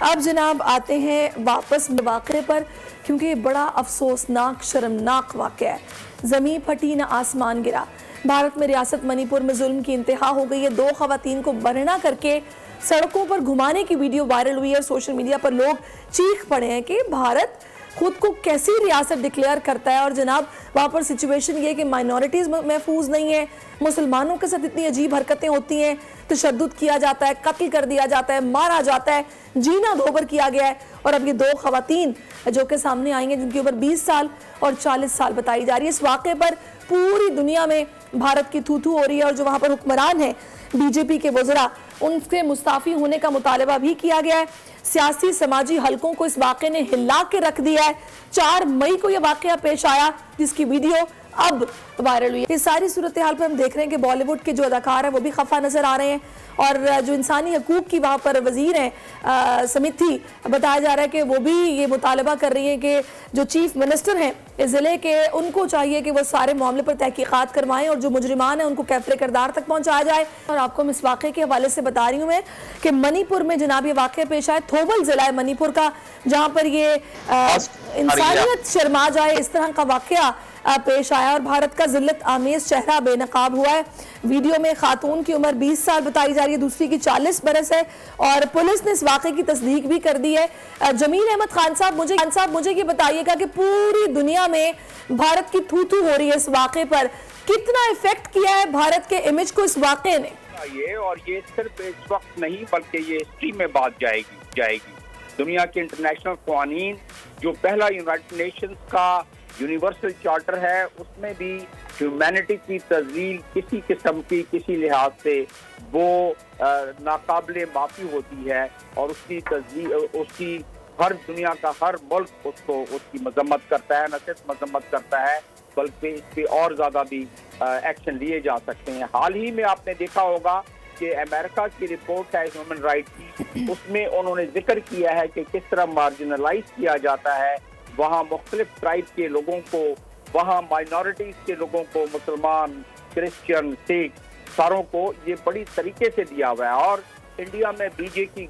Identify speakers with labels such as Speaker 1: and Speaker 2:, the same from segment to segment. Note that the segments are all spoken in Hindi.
Speaker 1: अब जनाब आते हैं वापस वाक़े पर, क्योंकि बड़ा अफसोसनाक शर्मनाक वाक़या है। ज़मीन फटी ना आसमान गिरा। भारत में रियासत मणिपुर में जुल्म की इंतहा हो गई है। 2 ख़वातीन को बरहना करके सड़कों पर घुमाने की वीडियो वायरल हुई है। सोशल मीडिया पर लोग चीख पड़े हैं कि भारत खुद को कैसी रियासत डिक्लेयर करता है। और जनाब वहाँ पर सिचुएशन ये है कि माइनॉरिटीज़ महफूज नहीं है, मुसलमानों के साथ इतनी अजीब हरकतें होती हैं, तशद्दुद किया जाता है, कत्ल कर दिया जाता है, मारा जाता है, जीना धोबर किया गया है। और अब ये 2 ख़वातीन जो कि सामने आई हैं जिनकी उम्र 20 साल और 40 साल बताई जा रही है। इस वाक़े पर पूरी दुनिया में भारत की थू थू हो रही है और जो वहाँ पर हुक्मरान हैं बीजेपी के वज़रा, उनसे मुस्ताफ़ी होने का मुतालबा भी किया गया है। सियासी समाजी हलकों को इस वाक़े ने हिला के रख दिया है। 4 मई को यह वाक़या पेश आया जिसकी वीडियो अब वायरल हुई है। इस सारी सूरत हाल पर हम देख रहे हैं कि बॉलीवुड के जो अदाकार हैं वो भी खफा नजर आ रहे हैं और जो इंसानी हकूक़ की वहाँ पर वजीर हैं समिति, बताया जा रहा है कि वो भी ये मुतालबा कर रही है कि जो चीफ मिनिस्टर हैं इस ज़िले के, उनको चाहिए कि वो सारे मामले पर तहकीकात करवाएं और जो मुजरिमान हैं उनको कैफरे किरदार तक पहुँचाया जाए। और आपको हम इस वाक़े के हवाले से बता रही हूँ मैं कि मणिपुर में जनाब ये वाक़या पेश आया, थोबल ज़िला है मणिपुर का, जहाँ पर ये इंसानियत शर्मा जाए इस तरह का वाक़या पेश आया और भारत का जिल्लत आमेज चेहरा बेनकाब हुआ है। वीडियो में खातून की उम्र 20 साल बताई जा रही है, दूसरी की 40 बरस है और पुलिस ने इस वाक़े की तस्दीक भी कर दी है। जमील अहमद खान साहब मुझे ये बताइएगा कि पूरी दुनिया में भारत की थू थू हो रही है इस वाक़े पर, कितना इफेक्ट किया है भारत के इमेज को इस वाक़े ने?
Speaker 2: और ये सिर्फ इस वक्त नहीं बल्कि ये हिस्ट्री में बात जाएगी। दुनिया के इंटरनेशनल कानून, जो पहला यूनाइटेड नेशंस का यूनिवर्सल चार्टर है, उसमें भी ह्यूमैनिटी की तज़लील किसी किस्म की किसी लिहाज से वो नाकाबिले माफ़ी होती है और उसकी हर दुनिया का हर मुल्क उसकी मजम्मत करता है, न सिर्फ मजम्मत करता है बल्कि इस पर और ज़्यादा भी एक्शन लिए जा सकते हैं। हाल ही में आपने देखा होगा कि अमेरिका की रिपोर्ट है ह्यूमन राइट की, उसमें उन्होंने जिक्र किया है कि किस तरह मार्जिनलाइज किया जाता है वहाँ मुख्तलिफ ट्राइब के लोगों को, वहाँ माइनॉरिटीज़ के लोगों को, मुसलमान, क्रिश्चियन, सिख, सारों को ये बड़ी तरीके से दिया हुआ है। और इंडिया में बीजेपी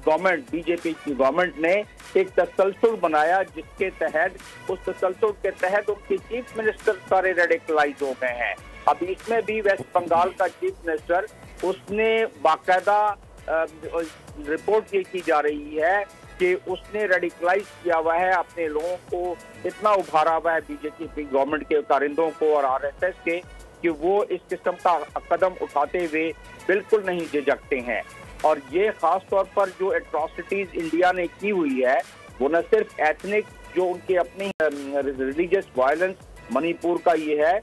Speaker 2: की गवर्नमेंट ने एक तसलसल बनाया जिसके तहत, उस तसलसल के तहत उनके चीफ मिनिस्टर सारे रेडिकलाइज हो गए हैं। अब इसमें भी वेस्ट बंगाल का चीफ मिनिस्टर, उसने बाकायदा रिपोर्ट ये की जा रही है कि उसने रेडिकलाइज किया हुआ है अपने लोगों को, इतना उभारा हुआ है बीजेपी की गवर्नमेंट के कारिंदों को और आरएसएस के कि वो इस किस्म का कदम उठाते हुए बिल्कुल नहीं झिझकते हैं। और ये खास तौर पर जो एट्रॉसिटीज इंडिया ने की हुई है वो न सिर्फ एथनिक, जो उनके अपनी रिलीजियस वायलेंस मणिपुर का ये है,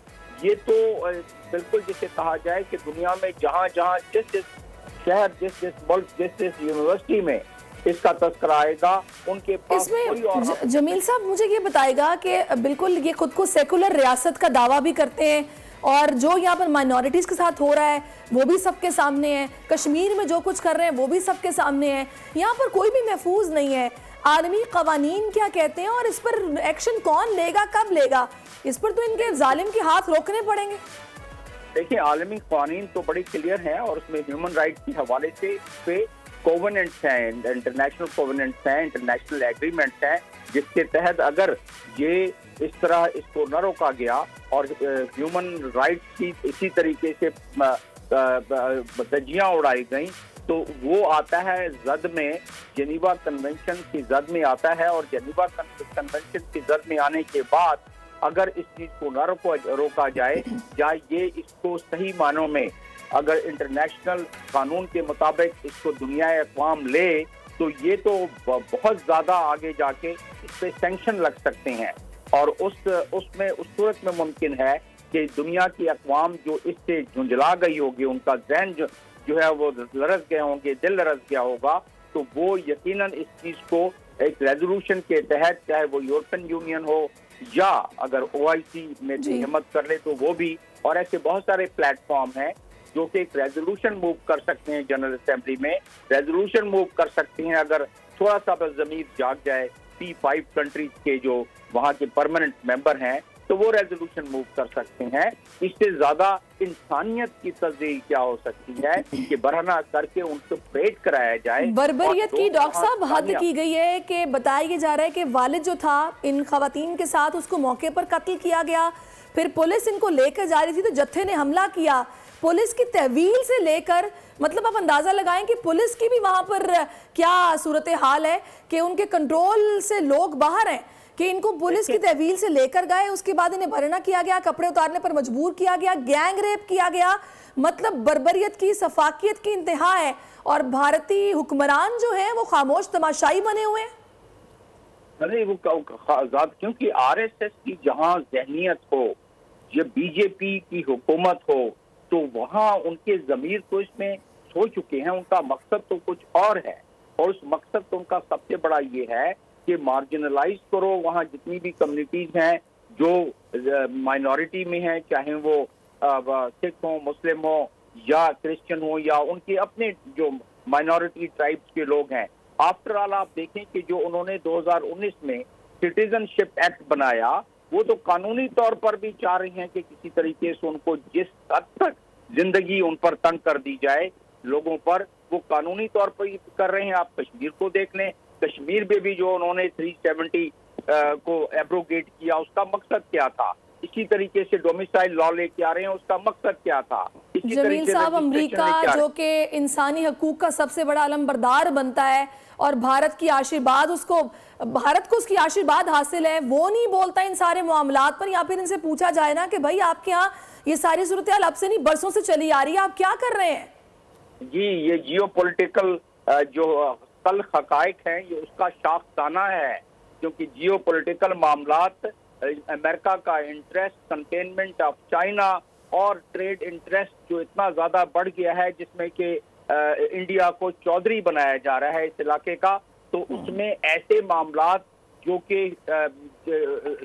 Speaker 2: ये तो बिल्कुल जिसे कहा जाए कि दुनिया में जहाँ जहाँ जिस शहर, जिस मुल्क, जिस यूनिवर्सिटी में इसका तस्करा आएगा, उनके पास कोई और।
Speaker 1: जमील साहब मुझे ये बताएगा कि बिल्कुल ये खुद को सेकुलर रियासत का दावा भी करते हैं और जो यहाँ पर माइनॉरिटीज़ के साथ हो रहा है वो भी सबके सामने है, कश्मीर में जो कुछ कर रहे हैं वो भी सबके सामने है, यहाँ पर कोई भी महफूज नहीं है। आलमी कवानीन क्या कहते हैं और इस पर एक्शन कौन लेगा, कब लेगा? इस पर तो इनके जालिम के हाथ रोकने पड़ेंगे।
Speaker 2: देखिए, आलमी कानून तो बड़ी क्लियर है और उसमें ह्यूमन राइट्स के हवाले से कोवेनेंट्स हैं, इंटरनेशनल कोवेनेंट्स हैं, इंटरनेशनल एग्रीमेंट्स हैं, जिसके तहत अगर ये इस तरह इसको न रोका गया और ह्यूमन राइट्स की इसी तरीके से धज्जियां उड़ाई गई तो वो आता है जद में, जेनीवा कन्वेंशन की जद में आता है। और जेनीवा कन्वेंशन की जद में आने के बाद अगर इस चीज को न रोका जाए या ये इसको सही मानों में अगर इंटरनेशनल कानून के मुताबिक इसको दुनिया अक़वाम ले तो ये तो बहुत ज़्यादा आगे जाके इस पर सैंक्शन लग सकते हैं। और उस सूरत में मुमकिन है कि दुनिया की अक़वाम जो इससे झुंझला गई होगी, उनका जहन जो है वो लरस गए होंगे, दिल लरस गया होगा, तो वो यकीनन इस चीज़ को एक रेजोल्यूशन के तहत, चाहे वो यूरोपियन यूनियन हो या अगर OIC में हिम्मत कर ले तो वो भी, और ऐसे बहुत सारे प्लेटफॉर्म हैं जो कि एक रेजोल्यूशन मूव कर सकते हैं, जनरल असेंबली में रेजोल्यूशन मूव कर सकते हैं। अगर थोड़ा सा बस ज़मीर जाग जाए P5 कंट्रीज के जो वहाँ के परमानेंट मेंबर हैं तो वो रेजोल्यूशन मूव कर सकते हैं। इससे ज्यादा इंसानियत की तस्दीक क्या हो सकती है कि बरहना करके उनको परेड कराया जाए।
Speaker 1: बर्बरियत की डॉक्टर साहब हद की गई है कि बताया जा रहा है कि वालिद जो था इन खवातीन के साथ, उसको मौके पर कत्ल किया गया, फिर पुलिस इनको लेकर जा रही थी तो जत्थे ने हमला किया। पुलिस की तहवील से लेकर, मतलब आप अंदाजा लगाएं कि पुलिस की भी वहां पर क्या सूरत हाल है कि उनके कंट्रोल से लोग बाहर हैं, कि इनको पुलिस की तहवील से लेकर गए, उसके बाद इन्हें भरना किया गया, कपड़े उतारने पर मजबूर किया गया, गैंग रेप किया गया। मतलब बर्बरियत की, सफाकियत की इंतहा है और भारतीय हुक्मरान जो है वो खामोश तमाशाई बने हुए हैं।
Speaker 2: अरे वो क्योंकि आरएसएस की जहां जहनियत हो, जब बीजेपी की हुकूमत हो, तो वहां उनके जमीर को इसमें सो चुके हैं। उनका मकसद तो कुछ और है, और उस मकसद तो उनका सबसे बड़ा ये है कि मार्जिनलाइज करो वहाँ जितनी भी कम्युनिटीज हैं जो माइनॉरिटी में हैं, चाहे वो सिख हो, मुस्लिम हो या क्रिश्चियन हो या उनके अपने जो माइनॉरिटी ट्राइब्स के लोग हैं। आफ्टर ऑल आप देखें कि जो उन्होंने 2019 में सिटीजनशिप एक्ट बनाया, वो तो कानूनी तौर पर भी चाह रही हैं कि किसी तरीके से उनको जिस हद तक जिंदगी उन पर तंग कर दी जाए लोगों पर, वो कानूनी तौर पर कर रहे हैं। आप कश्मीर को देख लें, कश्मीर में भी जो उन्होंने 370 को एब्रोगेट किया, उसका मकसद क्या था? इसी तरीके से डोमिसाइल लॉ लेके आ रहे हैं, उसका मकसद क्या था?
Speaker 1: जमील साहब, अमेरिका जो कि इंसानी हकूक का सबसे बड़ा अलमबरदार बनता है और भारत की आशीर्वाद भारत को उसकी आशीर्वाद हासिल है, वो नहीं बोलता इन सारे मामलात पर, या फिर इनसे पूछा जाए ना कि भाई आपके यहाँ ये सारी सूरत हाल अब से नहीं बरसों से चली आ रही है, आप क्या कर रहे हैं?
Speaker 2: जी, ये जियोपॉलिटिकल जो कल हकायक हैं, ये उसका शाखसाना है, क्योंकि जियोपॉलिटिकल मामलात, अमेरिका का इंटरेस्ट, कंटेनमेंट ऑफ चाइना और ट्रेड इंटरेस्ट जो इतना ज्यादा बढ़ गया है, जिसमें कि इंडिया को चौधरी बनाया जा रहा है इस इलाके का, तो उसमें ऐसे मामलात जो कि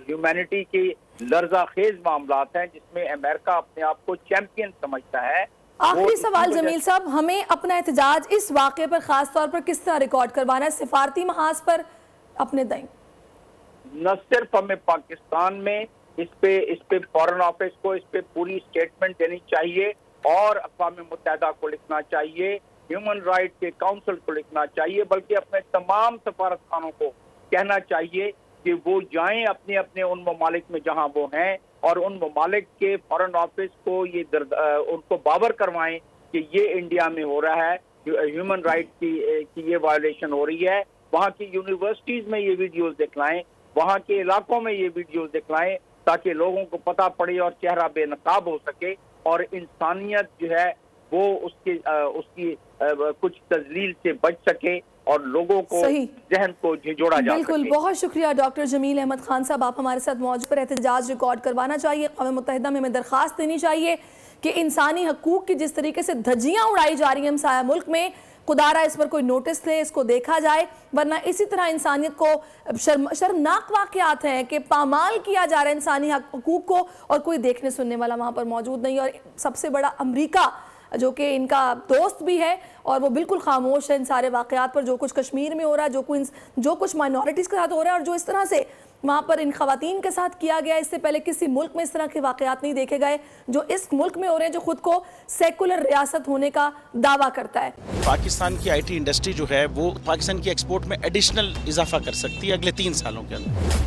Speaker 2: ह्यूमैनिटी के लर्जाखेज मामलात हैं, जिसमें अमेरिका अपने आप को चैंपियन समझता है।
Speaker 1: आखिरी सवाल जमील साहब, हमें अपना एहतजाज इस वाक़े पर खास तौर पर किस तरह रिकॉर्ड करवाना है? सिफारती महाज पर अपने दाएं,
Speaker 2: न सिर्फ हमें पाकिस्तान में इस पे फॉरेन ऑफिस को इस पे पूरी स्टेटमेंट देनी चाहिए और अक़वाम मुत्तहिदा को लिखना चाहिए, ह्यूमन राइट के काउंसिल को लिखना चाहिए, बल्कि अपने तमाम सफारत खानों को कहना चाहिए कि वो जाएं अपने अपने उन ममालिक में जहां वो हैं, और उन ममालिक के फॉरेन ऑफिस को ये उनको बावर करवाएं कि ये इंडिया में हो रहा है, ह्यूमन राइट की ये वायलेशन हो रही है। वहाँ की यूनिवर्सिटीज में ये वीडियोस दिखलाएं, वहाँ के इलाकों में ये वीडियोस दिखलाएं, ताकि लोगों को पता पड़े और चेहरा बेनकाब हो सके और इंसानियत जो है वो उसकी कुछ तजलील से बच सके और लोगों को जहन को जोड़ा जा
Speaker 1: बिल्कुल सके। बहुत शुक्रिया डॉक्टर जमील अहमद खान साहब, आप हमारे साथ मौजूद पर एहतजाज रिकॉर्ड करवाना चाहिए, क़ौम मुत्तहिदा में हमें दरख्वास्त देनी चाहिए कि इंसानी हकूक की जिस तरीके से धज्जियाँ उड़ाई जा रही हैं हमसाया मुल्क में, खुदारा इस पर कोई नोटिस ले, इसको देखा जाए, वरना इसी तरह इंसानियत को शर्मनाक वाक़यात हैं कि पामाल किया जा रहा है इंसानी हकूक को और कोई देखने सुनने वाला वहाँ पर मौजूद नहीं। और सबसे बड़ा अमेरिका जो कि इनका दोस्त भी है और वो बिल्कुल खामोश है इन सारे वाक़यात पर, जो कुछ कश्मीर में हो रहा है, जो कुछ माइनॉरिटीज़ के साथ हो रहा है और जो इस तरह से वहाँ पर इन खवातीन के साथ किया गया। इससे पहले किसी मुल्क में इस तरह के वाक़यात नहीं देखे गए जो इस मुल्क में हो रहे हैं, जो खुद को सेकुलर रियासत होने का दावा करता है।
Speaker 3: पाकिस्तान की IT इंडस्ट्री जो है वो पाकिस्तान की एक्सपोर्ट में एडिशनल इजाफा कर सकती है अगले 3 सालों के अंदर,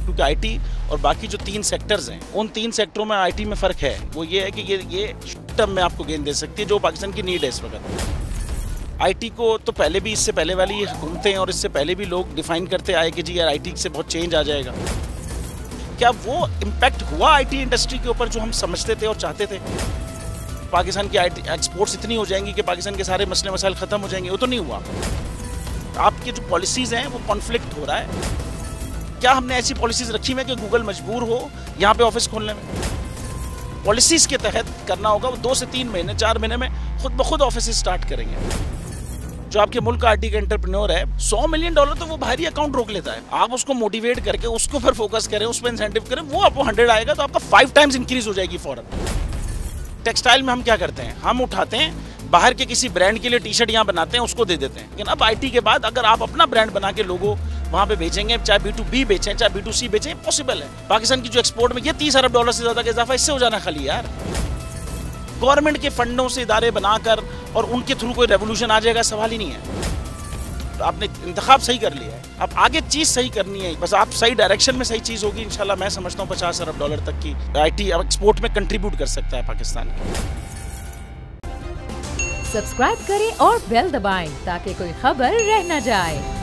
Speaker 3: क्योंकि IT और बाकी जो 3 सेक्टर्स हैं, उन 3 सेक्टरों में IT में फ़र्क है। वो ये है कि ये टर्म में आपको गेन दे सकती है जो पाकिस्तान की नीड है इस वक्त। IT को तो पहले भी, इससे पहले वाली हुकूमतें और इससे पहले भी लोग डिफाइन करते आए कि जी यार IT से बहुत चेंज आ जाएगा। क्या वो इम्पैक्ट हुआ IT इंडस्ट्री के ऊपर जो हम समझते थे और चाहते थे? पाकिस्तान की IT एक्सपोर्ट्स इतनी हो जाएंगी कि पाकिस्तान के सारे मसले मसाइल ख़त्म हो जाएंगे? वो तो नहीं हुआ। आपकी जो पॉलिसीज़ हैं वो कॉन्फ्लिक्ट हो रहा है। क्या हमने ऐसी पॉलिसीज़ रखी हुई है कि गूगल मजबूर हो यहाँ पे ऑफिस खोलने में? पॉलिसीज़ के तहत करना होगा। वो 2 से 3 महीने 4 महीने में खुद ब खुद ऑफिस स्टार्ट करेंगे। जो आपके मुल्क का IT का एंटरप्रेन्योर है, $100 मिलियन तो वो बाहरी अकाउंट रोक लेता है। आप उसको मोटिवेट करके उसको पर फोकस करें, उस पर इंसेंटिव करें, वो आपको 100 आएगा तो आपका 5 टाइम्स इंक्रीज हो जाएगी फौरन। टेक्सटाइल में हम क्या करते हैं, हम उठाते हैं बाहर के किसी ब्रांड के लिए टी-शर्ट यहाँ बनाते हैं, उसको दे देते हैं। लेकिन अब IT के बाद अगर आप अपना ब्रांड बना के लोगो वहाँ पे बेचेंगे, चाहे B2B बेचें चाहे B2C बेचें, पॉसिबल है। पाकिस्तान की जो एक्सपोर्ट में ये 30 अरब डॉलर से ज़्यादा का इजाफा इससे हो जाना खाली यार। गवर्नमेंट के फंडों से इदारे बनाकर और उनके थ्रू कोई रेवोल्यूशन आ जाएगा, सवाल ही नहीं है। तो आपने इंतखाब सही कर लिया है, अब आगे चीज़ सही करनी है, बस आप सही डायरेक्शन में सही चीज़ होगी इंशाल्लाह। मैं समझता हूँ 50 अरब डॉलर तक की IT अब एक्सपोर्ट में कंट्रीब्यूट कर सकता है पाकिस्तान।
Speaker 4: सब्सक्राइब करें और बेल दबाएं ताकि कोई खबर रह न जाए।